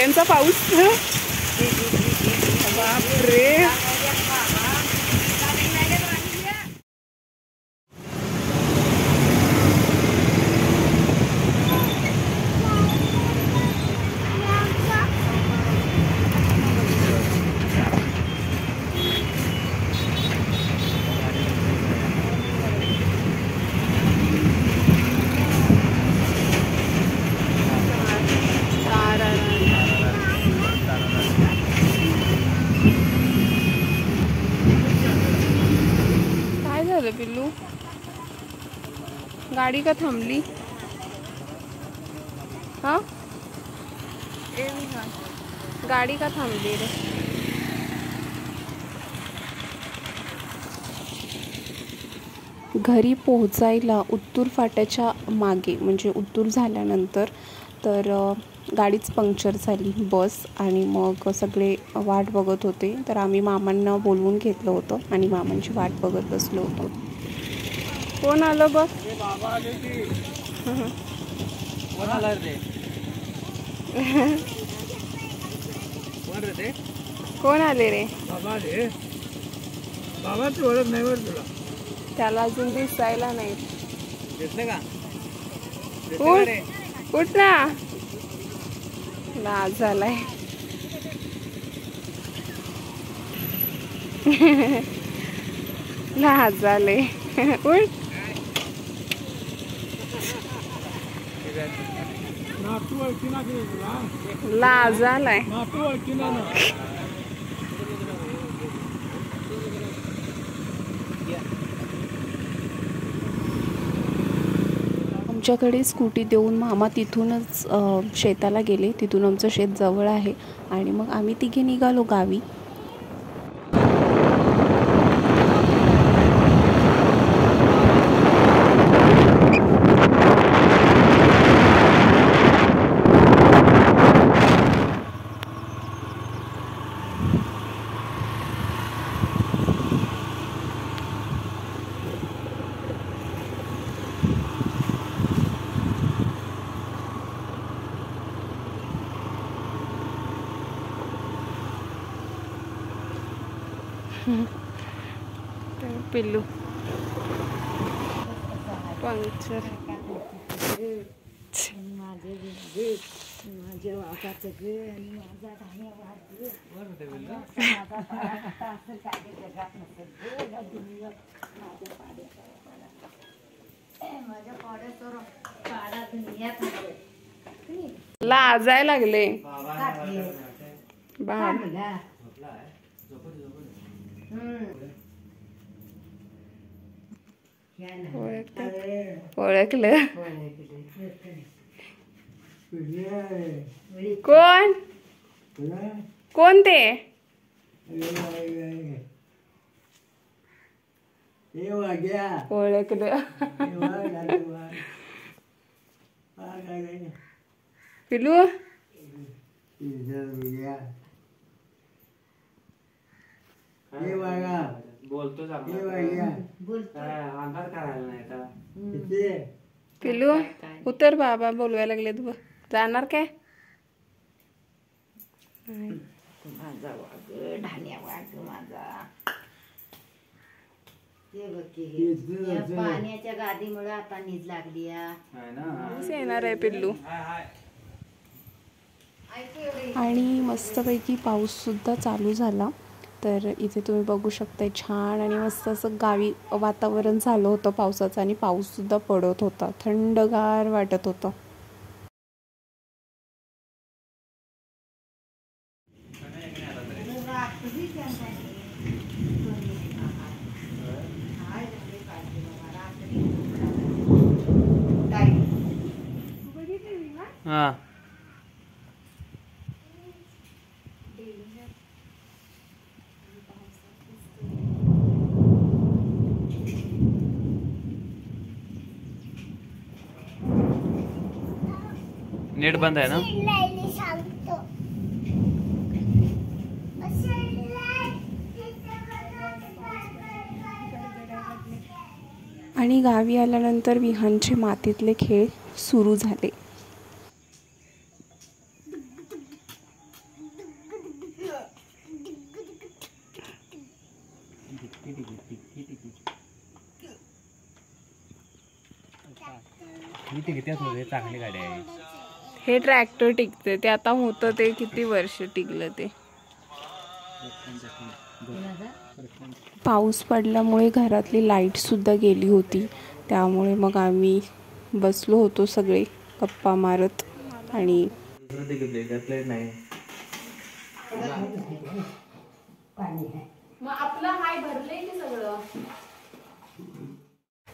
वाऱ्यांचा पाऊस. बापरे. पिल्लू गाडी का थांबली? हा गाडी का थांबली रे? घरी पोहोचायला उत्तूर फाट्याच्या मागे म्हणजे उत्तूर झाल्यानंतर तर गाडीच पंक्चर झाली बस आणि मग सगळे वाट बघत होते. तर आम्ही मामांना बोलवून घेतलं होतं आणि मामांची वाट बघत बसलो होतो. कोण आलं बघ? कोण आले रे? बाबा तू ओळख नाही बरं तुला. त्याला अजून दिसायला नाही. दिसलं का? उठ ना. लाज झालाय. लाज झाले. उठ. लाज झालाय. आमच्याकडे स्कूटी देऊन मामा तिथूनच शेताला गेले. तिथून आमचं शेत जवळ आहे आणि मग आम्ही तिघे निघालो गावी. पिल्लू पंक्चर. लाजाय लागले. बाळ ओळखलं. कोण कोण ते? ओळखलं. पिलू बोलतो पिलू उतर. बाबा बोलवायला लागले. तू जाणार काय? माझा वाघ ढाण्या वाघ माझा. ते बघ पाण्याच्या गादीमुळे आता नीज लागली. येणार आहे पिल्लू. आणि मस्तपैकी पाऊस सुद्धा चालू झाला. तर इथे तुम्ही बघू शकता छान आणि मस्त असं गावी वातावरण झालं होतं पावसाचं आणि पाऊस सुद्धा पडत होता. थंडगार वाटत होतं. हा नेट बंद आहे ना. आणि गावी आल्यानंतर विहानचे मातीतले खेळ सुरू झाले. चांगली गाडी आहे. हे ट्रॅक्टर टिकते ते आता होतं ते किती वर्ष टिकलं ते. पाऊस पडल्यामुळे घरातली लाईट सुद्धा गेली होती, त्यामुळे मग आम्ही बसलो होतो सगळे गप्पा मारत. आणि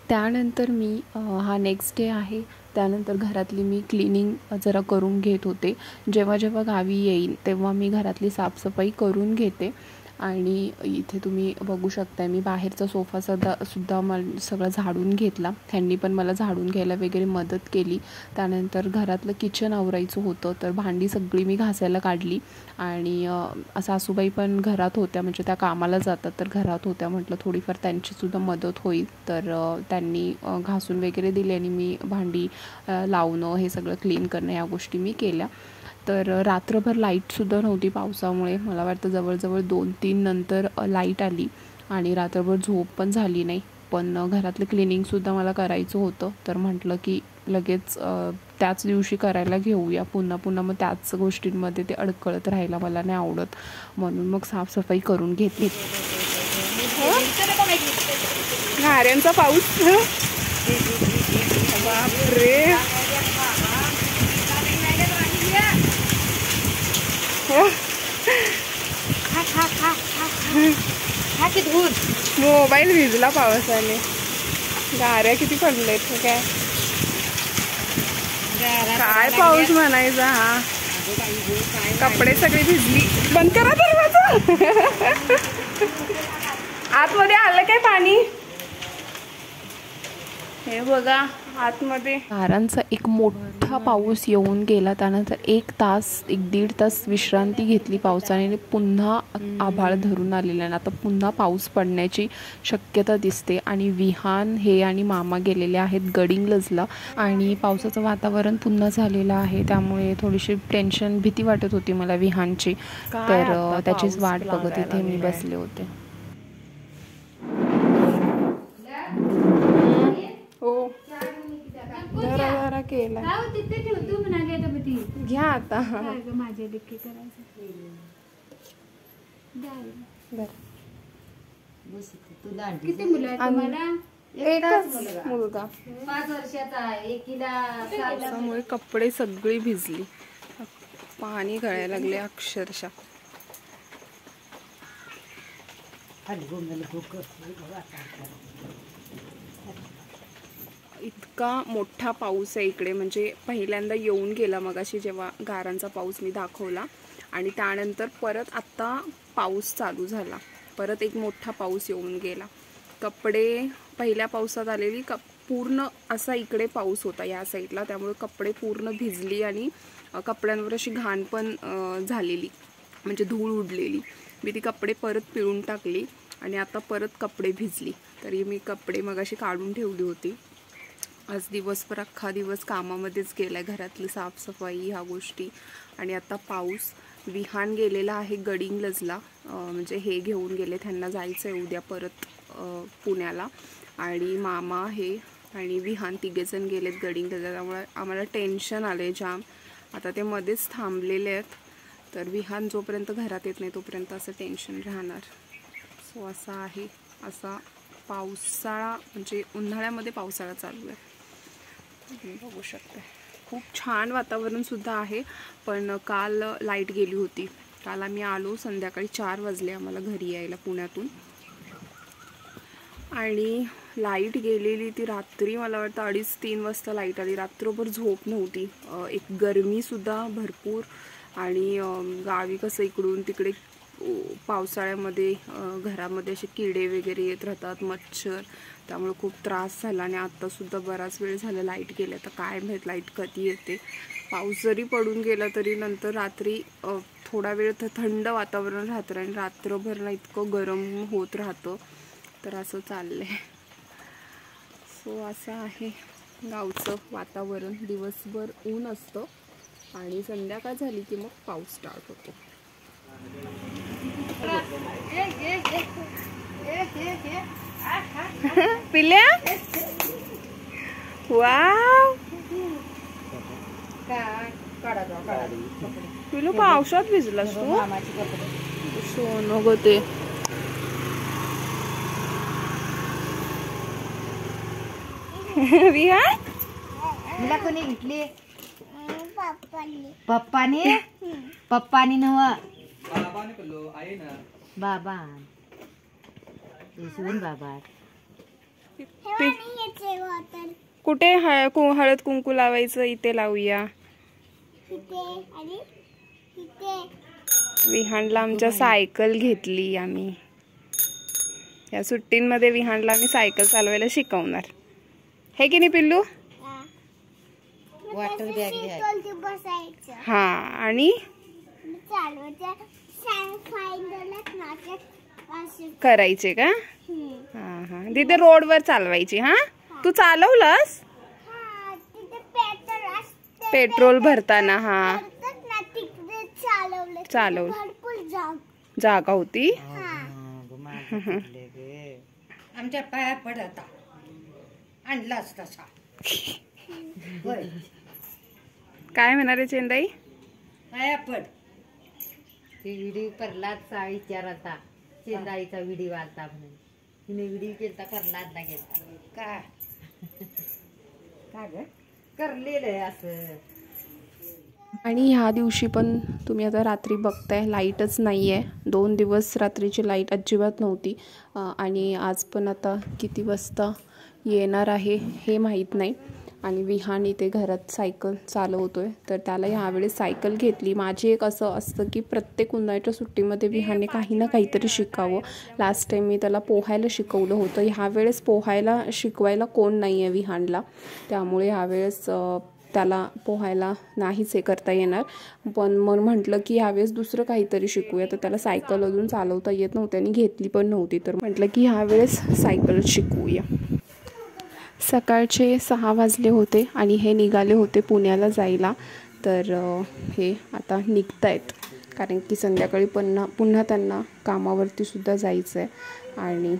त्यानंतर मी हा नेक्स्ट डे आहे, त्यानंतर घरातली मी क्लिनिंग जरा करून घेत होते. जेव्हा जेव्हा गावी येईन तेव्हा मी घरातली साफसफाई करून घेते. आणि इथे तुम्ही बघू शकता मी बाहेरचा सोफा सुद्धा सगळं झाडून घेतला. त्यांनी पण मला झाडून घ्यायला वगैरे मदत केली. त्यानंतर घरातलं किचन आवरायचं होतं, तर भांडी सगळी मी घासायला काढली. आणि सासूबाई पण घरात होत्या, म्हणजे त्या कामाला जातात तर घरात होत्या. म्हटलं थोडीफार त्यांचीसुद्धा मदत होईल, तर त्यांनी घासून वगैरे दिली आणि मी भांडी लावणं हे सगळं क्लीन करणं ह्या गोष्टी मी केल्या. तर रात्रभर लाईटसुद्धा नव्हती पावसामुळे. मला वाटतं जवळजवळ 2-3 नंतर लाईट आली आणि रात्रभर झोप पण झाली नाही. पण घरातलं क्लिनिंगसुद्धा मला करायचं होतं, तर म्हटलं की लगेच त्याच दिवशी करायला घेऊया. पुन्हा मग त्याच गोष्टींमध्ये ते अडकळत राहायला मला नाही आवडत, म्हणून मग साफसफाई करून घेतली. नाऱ्यांचा पाऊस, बापरे. मोबाईल भिजला पावसाने. गाऱ्या किती पडलेत काय. काय पाऊस म्हणायचा हा. कपडे सगळे भिजली. बंद करा दरवाजा. आतमध्ये आलं काय पाणी. हे बघा आतमध्ये. गारांचा एक मोठा पाऊस येऊन गेला. त्यानंतर 1-1.5 तास विश्रांती घेतली पावसाने. पुन्हा आभाळ धरून आलेलं आहे. आता पुन्हा पाऊस पडण्याची शक्यता दिसते. आणि विहान हे आणि मामा गेलेले आहेत गडिंग्लजला. आणि पावसाचं वातावरण पुन्हा झालेलं आहे, त्यामुळे थोडीशी भीती वाटत होती मला विहानची. तर त्याचीच वाट बघत इथे मी बसले होते. हो जरा केला. घ्या आता. माझ्या डिक्की किती मुलं आहेत तुम्हाला. एकच मुलगा. 5 वर्षाचा आहे. एकीला पावसामुळे कपडे सगळी भिजली. पाणी गळायला लागले अक्षरशः. इतका मोठा पाऊस आहे इकडे, म्हणजे पहिल्यांदा येऊन गेला मगाशी जेव्हा गारांचा पाऊस मी दाखवला. आणि त्यानंतर परत आत्ता पाऊस चालू झाला. परत एक मोठा पाऊस येऊन गेला. कपडे पहिल्या पावसात आलेली पूर्ण असा इकडे पाऊस होता या साईडला, त्यामुळे कपडे पूर्ण भिजली. आणि कपड्यांवर अशी घाण पण झालेली, म्हणजे धूळ उडलेली. मी ती कपडे परत पिळून टाकली आणि आता परत कपडे भिजली. तरी मी कपडे मगाशी काढून ठेवली होती. आज दिवसभर अख्खा दिवस कामामध्येच गेला, घरातली साफसफाई ह्या गोष्टी. आणि आता पाऊस. विहान गेलेला आहे गडिंग्लजला, म्हणजे हे घेऊन गेले, त्यांना जायचं आहे उद्या परत पुण्याला. आणि मामा आहे आणि विहान तिघेजण गेलेत गडिंग्लजला. त्यामुळे आम्हाला टेन्शन आले जाम. आता ते मध्येच थांबलेले आहेत, तर विहान जोपर्यंत घरात येत नाही तोपर्यंत असं टेन्शन राहणार. सो असा आहे. असा पावसाळा, म्हणजे उन्हाळ्यामध्ये पावसाळा चालू आहे. बघू शकते. खूप छान वातावरण सुद्धा आहे. पण काल लाईट गेली होती. काल आम्ही आलो संध्याकाळी 4 वाजले आम्हाला घरी यायला पुण्यातून. आणि लाईट गेलेली ती रात्री, मला वाटतं 2:30-3 वाजता लाईट आली. रात्रभर झोप नव्हती. एक गरमीसुद्धा भरपूर. आणि गावी कसं इकडून तिकडे पावसाळ्यामध्ये घरामध्ये असे किडे वगैरे येत राहतात, मच्छर, त्यामुळे खूप त्रास झाला. आणि आत्तासुद्धा बराच वेळ झाला लाईट गेल्या. तर काय माहीत लाईट कधी येते. पाऊस जरी पडून गेला तरी नंतर रात्री थोडा वेळ थंड वातावरण राहतं आणि रात्रभर ना इतकं गरम होत राहतं. तर असं चाललं आहे. सो असं आहे गावचं वातावरण. दिवसभर ऊन असतं आणि संध्याकाळ झाली की मग पाऊस स्टार्ट होतो. पिल्या वाव काय काढा जाऊ, काढा. कपडे. पिलू पावसात भिजलास हे बघ, तू मामाचे कपडे. सोनं ग ते विहान हिला कोणी घेतली? पप्पाने पप्पाने नव बाबा यशवंत बाबा. कुठे हळद कुंकू लावायचं इथे लावूया. विहानला आमच्या सायकल घेतली आम्ही. या सुट्टींमध्ये विहानला आम्ही सायकल चालवायला शिकवणार. हे की नाही पिल्लू? वॉटर बॅग घ्या. हा आणि करायचे का? हा हा तिथे रोडवर चालवायची. हा तू चालवलंस पेट्रोल भरताना? हा चालव जागा होती. आमच्या पाया पडता आणलाच तसा. काय म्हणणार आहे चेंदाई? पाया पड. ती व्हिडिओ प्रल्हादचा विचाराचा चेंदाईचा व्हिडिओ आलता म्हणून तिने व्हिडिओ केलता प्रल्हादला गेलता का ग करलेलं असं. आणि ह्या दिवशी पण तुम्ही आता रात्री बघताय लाईटच नाही आहे. 2 दिवस रात्रीची लाईट अजिबात नव्हती. आणि आज पण आता किती वाजता येणार आहे हे माहीत नाही. आणि विहान इथे घरात सायकल चालवतोय तर त्याला ह्यावेळेस सायकल घेतली. माझी एक असं असतं की प्रत्येक उन्हाळ्याच्या सुट्टीमध्ये विहानने काही ना काहीतरी शिकावं. लास्ट टाईम मी त्याला पोहायला शिकवलं होतं. ह्यावेळेस पोहायला शिकवायला कोण नाही आहे विहानला, त्यामुळे ह्यावेळेस त्याला पोहायला नाहीच हे करता येणार. पण मग म्हटलं की ह्यावेळेस दुसरं काहीतरी शिकूया. तर त्याला सायकल अजून चालवता येत नव्हती आणि घेतली पण नव्हती. तर म्हटलं की ह्यावेळेस सायकल शिकवूया. सकाळचे 6 वाजले होते आणि हे निघाले होते पुण्याला जायला. तर हे आता निघत आहेत कारण की संध्याकाळी पुन्हा त्यांना कामावरती सुद्धा जायचं आहे. आणि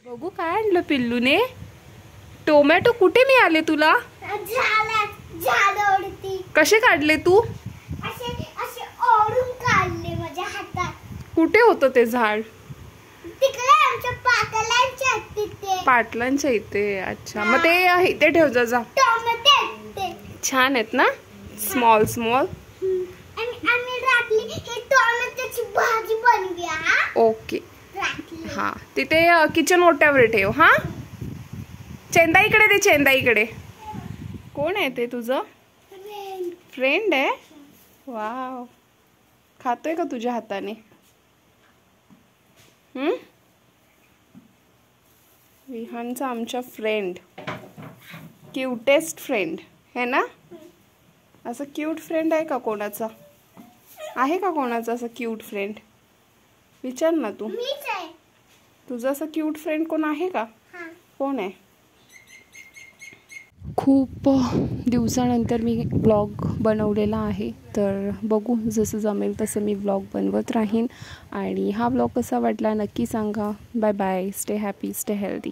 बघू काय आणलं पिल्लूने. टोमॅटो कुठे मिळाले तुला? कसे काढले तू? कुठे होतं ते झाड? पाटलांच्या इथे. अच्छा मग ते इथे ठेव जा. छान आहेत ना स्मॉल स्मॉल. ओके हा तिथे किचन ओट्यावर ठेव. हा चेंदाईकडे दे. चेंदाईकडे. कोण आहे ते तुझं फ्रेंड आहे? वाव खातोय का तुझ्या हाताने? विहानचा आमच्या फ्रेंड क्यूटेस्ट फ्रेंड है ना. असं क्यूट फ्रेंड आहे का कोणाचा? आहे का कोणाचा असं क्यूट फ्रेंड? विचार ना तू. तुझं असं क्यूट फ्रेंड कोण आहे का? कोण आहे? खूप दिवसानंतर मी ब्लॉग बनवलेला आहे. तर बघू जसं जमेल तसं मी ब्लॉग बनवत राहीन. आणि हा ब्लॉग कसा वाटला नक्की सांगा. Bye bye. Stay happy, stay healthy.